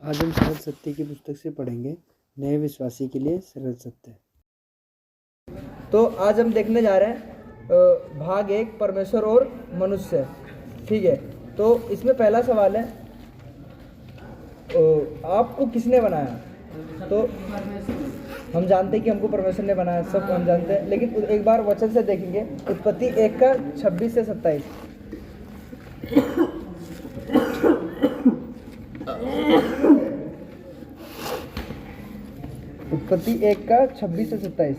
आज हम सरल सत्य की पुस्तक से पढ़ेंगे नए विश्वासी के लिए सरल सत्य। तो आज हम देखने जा रहे हैं भाग 1 परमेश्वर और मनुष्य। ठीक है, तो इसमें पहला सवाल है आपको किसने बनाया। तो हम जानते हैं कि हमको परमेश्वर ने बनाया, सब हम जानते हैं, लेकिन एक बार वचन से देखेंगे उत्पत्ति 1 का 26 से 27। उत्पत्ति 1 का 26 से 27।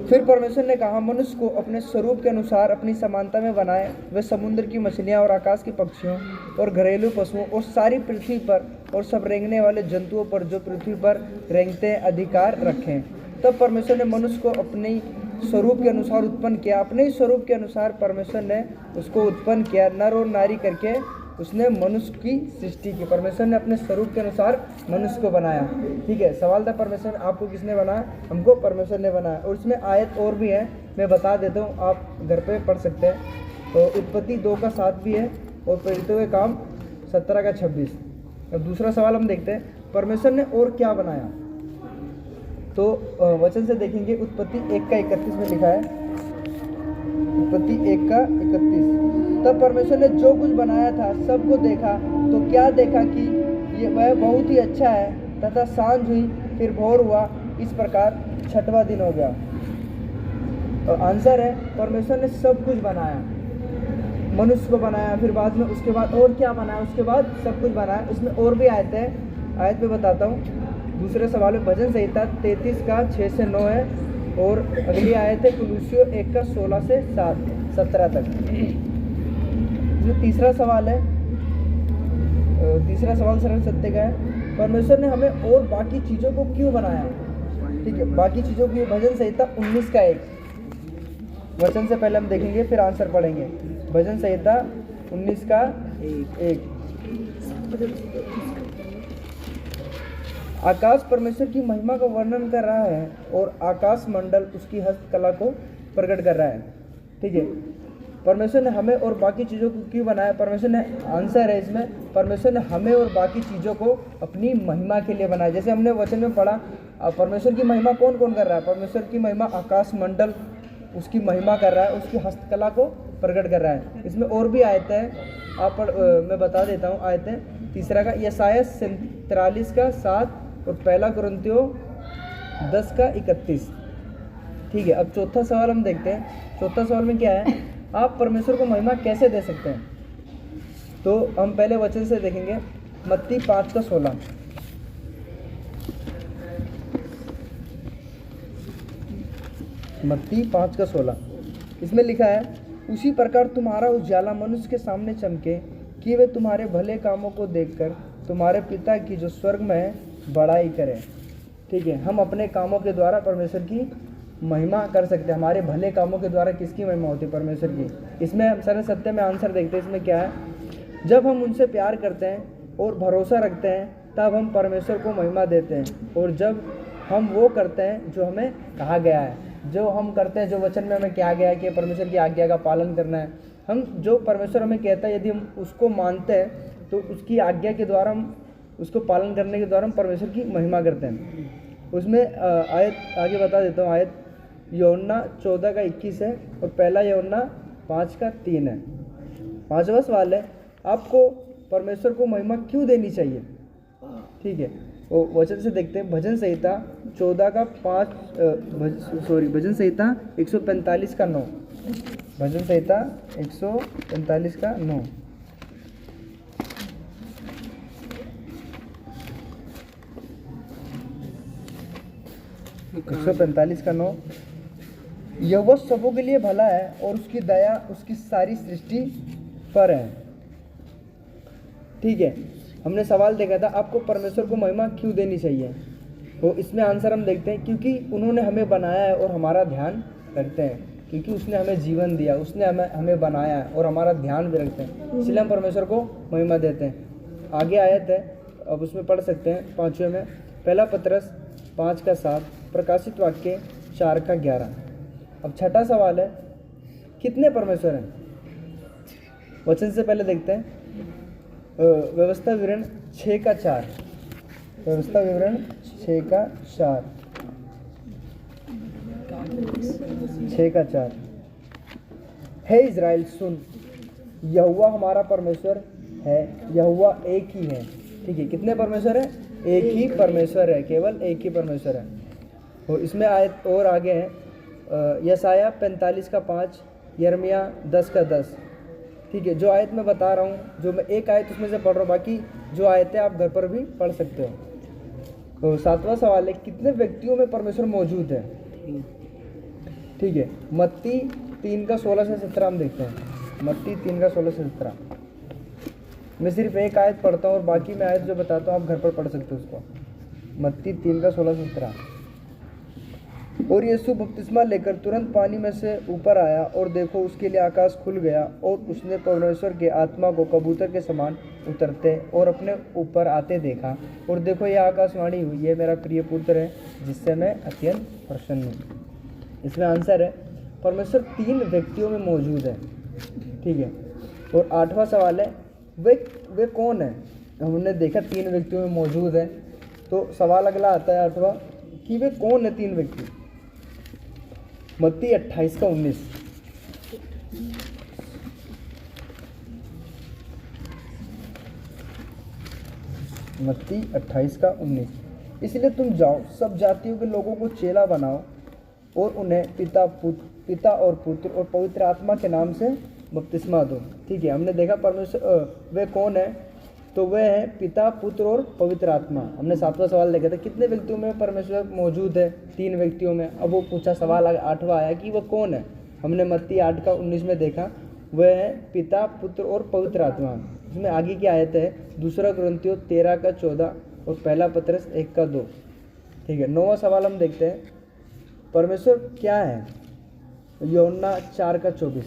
फिर परमेश्वर ने कहा, मनुष्य को अपने स्वरूप के अनुसार अपनी समानता में बनाए, वे समुद्र की मछलियां और आकाश के पक्षियों और घरेलू पशुओं और सारी पृथ्वी पर और सब रेंगने वाले जंतुओं पर जो पृथ्वी पर रेंगते हैं अधिकार रखें। तब परमेश्वर ने मनुष्य को अपने स्वरूप के अनुसार उत्पन्न किया, अपने ही स्वरूप के अनुसार परमेश्वर ने उसको उत्पन्न किया, नर और नारी करके उसने मनुष्य की सृष्टि की। परमेश्वर ने अपने स्वरूप के अनुसार मनुष्य को बनाया। ठीक है, सवाल था परमेश्वर आपको किसने बनाया। हमको परमेश्वर ने बनाया। और इसमें आयत और भी है, मैं बता देता हूँ, आप घर पे पढ़ सकते हैं। तो उत्पत्ति 2 का 7 भी है और प्रेरितों के काम 17 का 26। अब दूसरा सवाल हम देखते हैं, परमेश्वर ने और क्या बनाया। तो वचन से देखेंगे उत्पत्ति 1 का 31 में लिखा है। उत्पत्ति 1 का 31। तब परमेश्वर ने जो कुछ बनाया था सबको देखा, तो क्या देखा कि ये वह बहुत ही अच्छा है। तथा सांझ हुई, फिर भोर हुआ, इस प्रकार 6वां दिन हो गया। और आंसर है परमेश्वर ने सब कुछ बनाया, मनुष्य को बनाया, फिर बाद में उसके बाद और क्या बनाया, उसके बाद सब कुछ बनाया। इसमें और भी आयत है, आयत में बताता हूँ। दूसरे सवाल में भजन संहिता 33 का 6 से 9 है और अगली आयत है कुलूसियों 1 का 16 से 17 तक। जो तीसरा सवाल है, तीसरा सवाल सरल सत्य का है, परमेश्वर ने हमें और बाकी चीज़ों को क्यों बनाया। ठीक है, बाकी चीज़ों की भजन संहिता 19 का 1। वचन से पहले हम देखेंगे फिर आंसर पढ़ेंगे। भजन संहिता 19 का 1। आकाश परमेश्वर की महिमा का वर्णन कर रहा है और आकाश मंडल उसकी हस्तकला को प्रकट कर रहा है। ठीक है, परमेश्वर ने हमें और बाकी चीज़ों को क्यों बनाया। परमेश्वर ने, आंसर है इसमें, परमेश्वर ने हमें और बाकी चीज़ों को अपनी महिमा के लिए बनाया। जैसे हमने वचन में पढ़ा, परमेश्वर की महिमा कौन कौन कर रहा है। परमेश्वर की महिमा आकाश मंडल उसकी महिमा कर रहा है, उसकी हस्तकला को प्रकट कर रहा है। इसमें और भी आयतें हैं, आप मैं बता देता हूँ आयतें। तीसरा का यशायाह 43 का 7 और पहला कुरिन्थियों 10 का 31। ठीक है, अब चौथा सवाल हम देखते हैं। चौथा सवाल में क्या है, आप परमेश्वर को महिमा कैसे दे सकते हैं। तो हम पहले वचन से देखेंगे, मत्ती 5 का 16। मत्ती 5 का 16, इसमें लिखा है, उसी प्रकार तुम्हारा उजाला मनुष्य के सामने चमके कि वे तुम्हारे भले कामों को देखकर तुम्हारे पिता की जो स्वर्ग में है बड़ाई करें। ठीक है, हम अपने कामों के द्वारा परमेश्वर की महिमा कर सकते हैं। हमारे भले कामों के द्वारा किसकी महिमा होती है, परमेश्वर की। इसमें हम सरल सत्य में आंसर देखते हैं। इसमें क्या है, जब हम उनसे प्यार करते हैं और भरोसा रखते हैं तब हम परमेश्वर को महिमा देते हैं। और जब हम वो करते हैं जो हमें कहा गया है, जो हम करते हैं, जो वचन में हमें कहा गया है कि परमेश्वर की आज्ञा का पालन करना है, हम जो परमेश्वर हमें कहता है, यदि हम उसको मानते हैं तो उसकी आज्ञा के द्वारा, हम उसको पालन करने के द्वारा हम परमेश्वर की महिमा करते हैं। उसमें आयत आगे बता देता हूँ। आयत यूहन्ना 14 का 21 है और पहला यूहन्ना 5 का 3 है। 5वां सवाल है, आपको परमेश्वर को महिमा क्यों देनी चाहिए। ठीक है, वो वचन से देखते हैं। भजन संहिता 14 का 5 भजन संहिता 145 का 9। भजन संहिता 145 का 9। 145 का 9, यहोवा सबों के लिए भला है और उसकी दया उसकी सारी सृष्टि पर है। ठीक है, हमने सवाल देखा था, आपको परमेश्वर को महिमा क्यों देनी चाहिए। तो इसमें आंसर हम देखते हैं, क्योंकि उन्होंने हमें बनाया है और हमारा ध्यान रखते हैं। क्योंकि उसने हमें जीवन दिया, उसने हमें बनाया है और हमारा ध्यान भी रखते हैं, इसलिए हम परमेश्वर को महिमा देते हैं। आगे आयत है, अब उसमें पढ़ सकते हैं 5वें में, पहला पतरस 5 का 7, प्रकाशित वाक्य 4 का 11। अब छठा सवाल है, कितने परमेश्वर हैं। वचन से पहले देखते हैं, व्यवस्था विवरण 6 का 4, व्यवस्था विवरण 6 का 4, 6 का 4। हे इज़राइल सुन, यहोवा हमारा परमेश्वर है, यहोवा एक ही है। ठीक है, कितने परमेश्वर है? एक ही परमेश्वर है, केवल एक ही परमेश्वर है। और इसमें आयत और आगे है, यशाया 45 का 5, यिर्मयाह 10 का 10। ठीक है, जो आयत मैं बता रहा हूँ, जो मैं एक आयत उसमें से पढ़ रहा हूँ, बाकी जो आयतें आप घर पर भी पढ़ सकते हो। तो 7वां सवाल है, कितने व्यक्तियों में परमेश्वर मौजूद है? ठीक है, मत्ती 3 का 16 से 17 हम देखते हैं। मत्ती 3 का 16 से 17। मैं सिर्फ एक आयत पढ़ता हूँ और बाकी मैं आयत जो बताता हूँ आप घर पर पढ़ सकते हो उसको। मत्ती 3 का 16 से 17। और यीशु बपतिस्मा लेकर तुरंत पानी में से ऊपर आया, और देखो उसके लिए आकाश खुल गया, और उसने परमेश्वर के आत्मा को कबूतर के समान उतरते और अपने ऊपर आते देखा। और देखो यह आकाशवाणी हुई, यह मेरा प्रिय पुत्र है जिससे मैं अत्यंत प्रसन्न हूँ। इसमें आंसर है, परमेश्वर 3 व्यक्तियों में मौजूद है। ठीक है, और 8वां सवाल है, वे कौन है? हमने देखा 3 व्यक्तियों में मौजूद है, तो सवाल अगला आता है 8वां कि वे कौन है 3 व्यक्ति? मत्ती 28 का 19। मत्ती 28 का 19। इसलिए तुम जाओ, सब जातियों के लोगों को चेला बनाओ और उन्हें पिता और पुत्र और पवित्र आत्मा के नाम से बपतिस्मा दो। ठीक है, हमने देखा परमेश्वर वे कौन है, तो वे हैं पिता, पुत्र और पवित्र आत्मा। हमने 7वां सवाल देखा था, कितने व्यक्तियों में परमेश्वर मौजूद है? 3 व्यक्तियों में। अब वो पूछा सवाल 8वां आया कि वह कौन है? हमने मत्ती 8 का 19 में देखा, वह है पिता, पुत्र और पवित्र आत्मा। इसमें आगे की आयत है 2 कुरिन्थियों 13 का 14 और 1 पतरस 1 का 2। ठीक है, 9वां सवाल हम देखते हैं, परमेश्वर क्या है? यूहन्ना 4 का 24।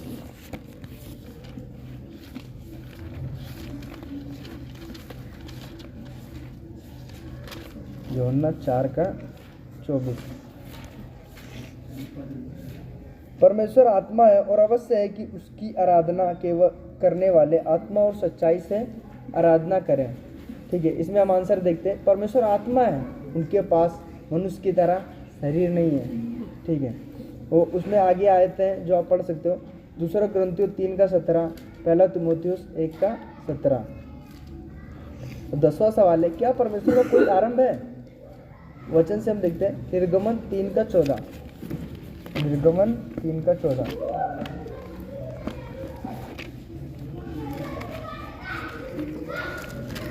यूहन्ना 4 का 24। परमेश्वर आत्मा है और अवश्य है कि उसकी आराधना केवल करने वाले आत्मा और सच्चाई से आराधना करें। ठीक है, इसमें हम आंसर देखते हैं, परमेश्वर आत्मा है, उनके पास मनुष्य की तरह शरीर नहीं है। ठीक है, और उसमें आगे आयते हैं जो आप पढ़ सकते हो, 2 कुरिन्थियों 3 का 17, 1 तीमुथियुस 1 का 17। 10वां सवाल है, क्या परमेश्वर का कोई आरंभ है? वचन से हम देखते हैं, निर्गमन 3 का 14। निर्गमन 3 का 14।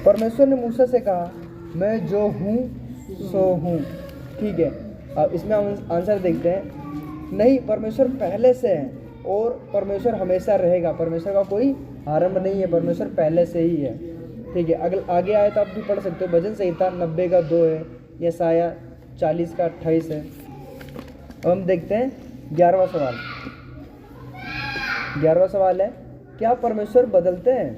परमेश्वर ने मूसा से कहा, मैं जो हूँ सो हूँ। ठीक है, अब इसमें हम आंसर देखते हैं, नहीं, परमेश्वर पहले से है और परमेश्वर हमेशा रहेगा। परमेश्वर का कोई आरंभ नहीं है, परमेश्वर पहले से ही है। ठीक है, आगे आए तो आप भी पढ़ सकते हो, भजन संहिता 90 का 2 है, यशाया 40 का 28 है। अब हम देखते हैं 11वां सवाल। 11वां सवाल है, क्या परमेश्वर बदलते हैं?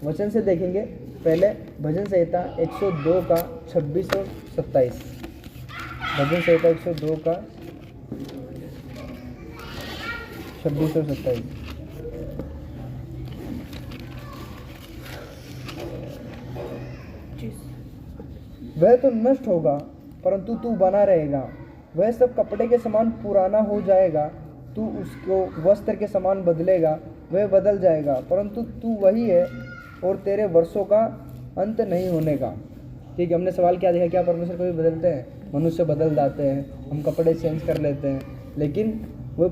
वचन से देखेंगे, पहले भजन संहिता 102 का 26 और 27। भजन संहिता 102 का 26 और 27। वह तो नष्ट होगा परंतु तू बना रहेगा, वह सब कपड़े के समान पुराना हो जाएगा, तू उसको वस्त्र के समान बदलेगा, वह बदल जाएगा परंतु तू वही है और तेरे वर्षों का अंत नहीं होने का। ठीक है, हमने सवाल क्या देखा, क्या परमेश्वर कभी बदलते हैं? मनुष्य बदल जाते हैं, हम कपड़े चेंज कर लेते हैं, लेकिन वो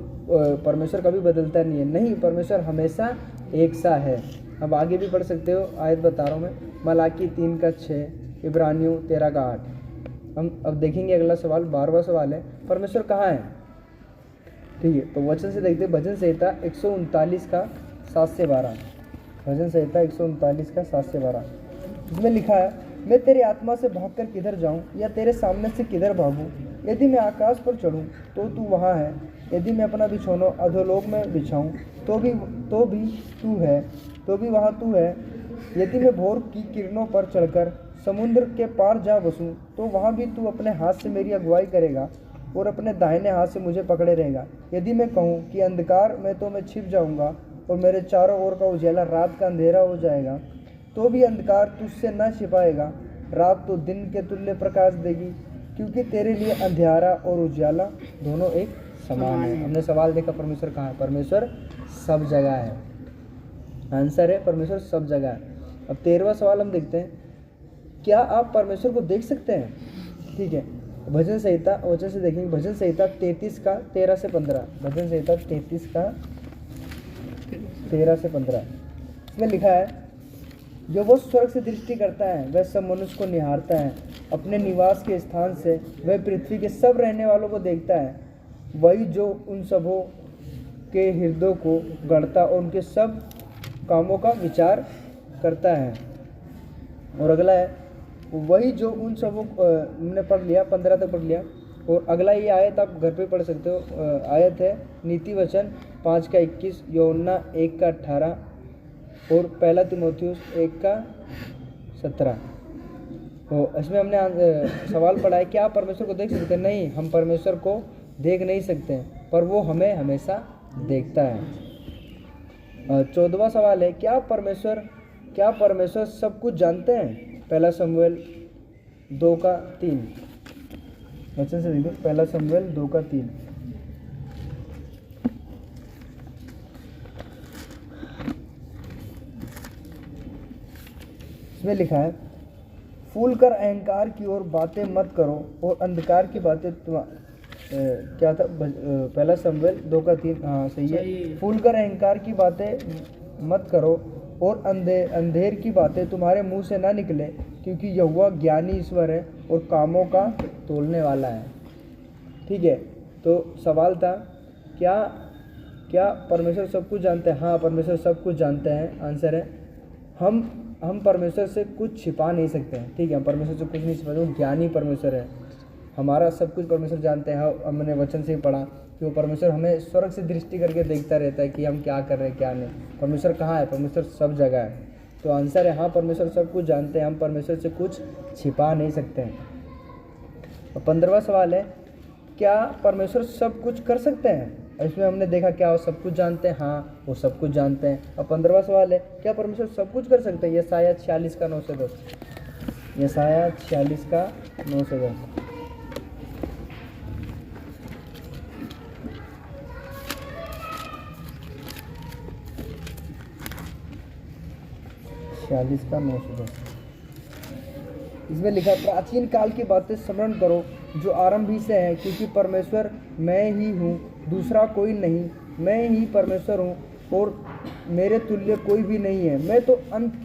परमेश्वर कभी बदलता नहीं है। नहीं, परमेश्वर हमेशा एक सा है। अब आगे भी पढ़ सकते हो, आयत बता रहा हूँ मैं, मलाकी 3 का 6, इब्रानियों 13 का 8। हम अब देखेंगे अगला सवाल, 12वां सवाल है, परमेश्वर कहाँ है? ठीक है, तो वचन से देखते हैं, भजन संहिता 139 का 7 से 12। भजन संहिता 139 का 7 से 12। इसमें लिखा है, मैं तेरे आत्मा से भागकर किधर जाऊं या तेरे सामने से किधर भागूं? यदि मैं आकाश पर चढ़ूं तो तू वहाँ है, यदि मैं अपना बिछौना अधोलोक में बिछाऊं तो भी तू है, तो भी वहाँ तू है। यदि मैं भोर की किरणों पर चढ़कर समुद्र के पार जा बसूं तो वहाँ भी तू अपने हाथ से मेरी अगुवाई करेगा और अपने दाहिने हाथ से मुझे पकड़े रहेगा। यदि मैं कहूँ कि अंधकार में तो मैं छिप जाऊँगा और मेरे चारों ओर का उजाला रात का अंधेरा हो जाएगा, तो भी अंधकार तुझसे न छिपाएगा। रात तो दिन के तुल्य प्रकाश देगी, क्योंकि तेरे लिए अंधियारा और उजाला दोनों एक समान है। हमने सवाल देखा, परमेश्वर कहाँ है? परमेश्वर सब जगह है। आंसर है परमेश्वर सब जगह है। अब 13वां सवाल हम देखते हैं, क्या आप परमेश्वर को देख सकते हैं? ठीक है, भजन संहिता वचन से देखेंगे, भजन संहिता 33 का 13 से 15। भजन संहिता 33 का 13 से 15 इसमें लिखा है, जो वो स्वर्ग से दृष्टि करता है वह सब मनुष्य को निहारता है, अपने निवास के स्थान से वह पृथ्वी के सब रहने वालों को देखता है। वही जो उन सबों के हृदयों को गढ़ता और उनके सब कामों का विचार करता है। और अगला है, वही जो उन सबों हमने पढ़ लिया, 15 तक पढ़ लिया। और अगला ये आयत आप घर पे पढ़ सकते हो। आयत है नीति वचन 5 का 21, यूहन्ना 1 का 18 और 1 तीमुथियुस 1 का 17। तो इसमें हमने सवाल पढ़ा है, क्या आप परमेश्वर को देख सकते हैं? नहीं, हम परमेश्वर को देख नहीं सकते, पर वो हमें हमेशा देखता है। 14वां सवाल है, क्या परमेश्वर सब कुछ जानते हैं? 1 शमूएल 2 का 3 वचन से देखो, 1 शमूएल 2 का 3। इसमें लिखा है, फूल कर अहंकार की ओर बातें मत करो और अंधकार की बातें क्या था? 1 शमूएल 2 का 3। हाँ सही है। फूल कर अहंकार की बातें मत करो और अंधेर की बातें तुम्हारे मुंह से ना निकले, क्योंकि यहोवा ज्ञानी ईश्वर है और कामों का तोलने वाला है। ठीक है, तो सवाल था, क्या परमेश्वर सब कुछ जानते हैं? हाँ, परमेश्वर सब कुछ जानते हैं। आंसर है, हम परमेश्वर से कुछ छिपा नहीं सकते हैं। ठीक है, हम परमेश्वर से कुछ नहीं छिपाते, वो ज्ञानी परमेश्वर है। हमारा सब कुछ परमेश्वर जानते हैं। हमने वचन से ही पढ़ा कि वो परमेश्वर हमें स्वर्ग से दृष्टि करके देखता रहता है कि हम क्या कर रहे हैं क्या नहीं। परमेश्वर कहाँ है? परमेश्वर सब जगह है। तो आंसर है हाँ, परमेश्वर सब कुछ जानते हैं, हम परमेश्वर से कुछ छिपा नहीं सकते हैं। और 15वां सवाल है, क्या परमेश्वर सब कुछ कर सकते हैं? इसमें हमने देखा क्या वो सब कुछ जानते हैं? हाँ, वो सब कुछ जानते हैं। अब 15वां सवाल है, क्या परमेश्वर सब कुछ कर सकते हैं? यशायाह 46 का 9 से 10। यशायाह 46 का 9 से 10। इसमें लिखा, प्राचीन काल की बातें स्मरण करो जो आरंभ ही से है, क्योंकि परमेश्वर मैं ही हूँ, दूसरा कोई नहीं। मैं ही परमेश्वर हूँ और मेरे तुल्य कोई भी नहीं है। मैं तो अंत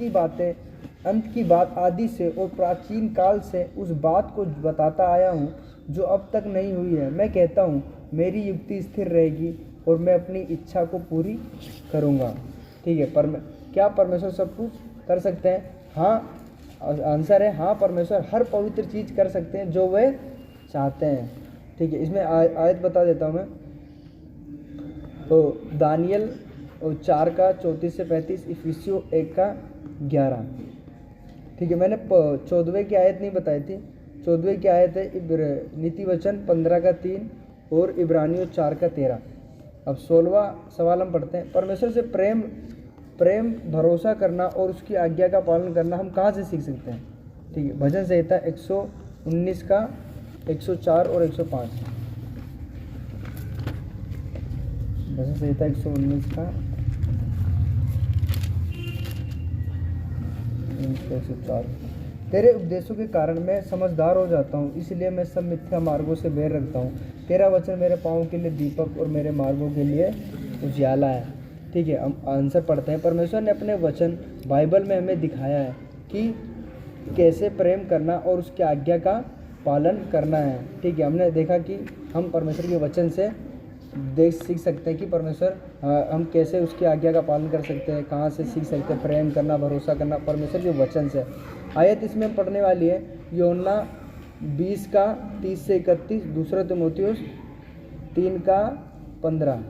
की बात आदि से और प्राचीन काल से उस बात को बताता आया हूँ जो अब तक नहीं हुई है। मैं कहता हूँ, मेरी युक्ति स्थिर रहेगी और मैं अपनी इच्छा को पूरी करूँगा। ठीक है, क्या परमेश्वर सब कुछ कर सकते हैं? हाँ, आंसर है हाँ, परमेश्वर हर पवित्र चीज़ कर सकते हैं जो वे चाहते हैं। ठीक है, इसमें आयत बता देता हूँ मैं। तो दानियल 4 का 34 से 35, इफिसियों 1 का 11। ठीक है, मैंने 14वें की आयत नहीं बताई थी। 14वें की आयत है नीति वचन 15 का 3 और इब्रानियों 4 का 13। अब 16वां सवाल हम पढ़ते हैं, परमेश्वर से प्रेम भरोसा करना और उसकी आज्ञा का पालन करना हम कहाँ से सीख सकते हैं? ठीक है, भजन संहिता 119 का 104 और 105। भजन संहिता 119 का 104। तेरे उपदेशों के कारण मैं समझदार हो जाता हूँ, इसलिए मैं सब मिथ्या मार्गों से बैर रखता हूँ। तेरा वचन मेरे पाँव के लिए दीपक और मेरे मार्गों के लिए उजियाला है। ठीक है, हम आंसर पढ़ते हैं। परमेश्वर ने अपने वचन बाइबल में हमें दिखाया है कि कैसे प्रेम करना और उसकी आज्ञा का पालन करना है। ठीक है, हमने देखा कि हम परमेश्वर के वचन से सीख सकते हैं कि परमेश्वर हम कैसे उसकी आज्ञा का पालन कर सकते हैं। कहाँ से सीख सकते हैं प्रेम करना, भरोसा करना? परमेश्वर के वचन से। आयत इसमें पढ़ने वाली है यूहन्ना 20 का 30 से 31, 2 तीमुथियुस 3 का 15।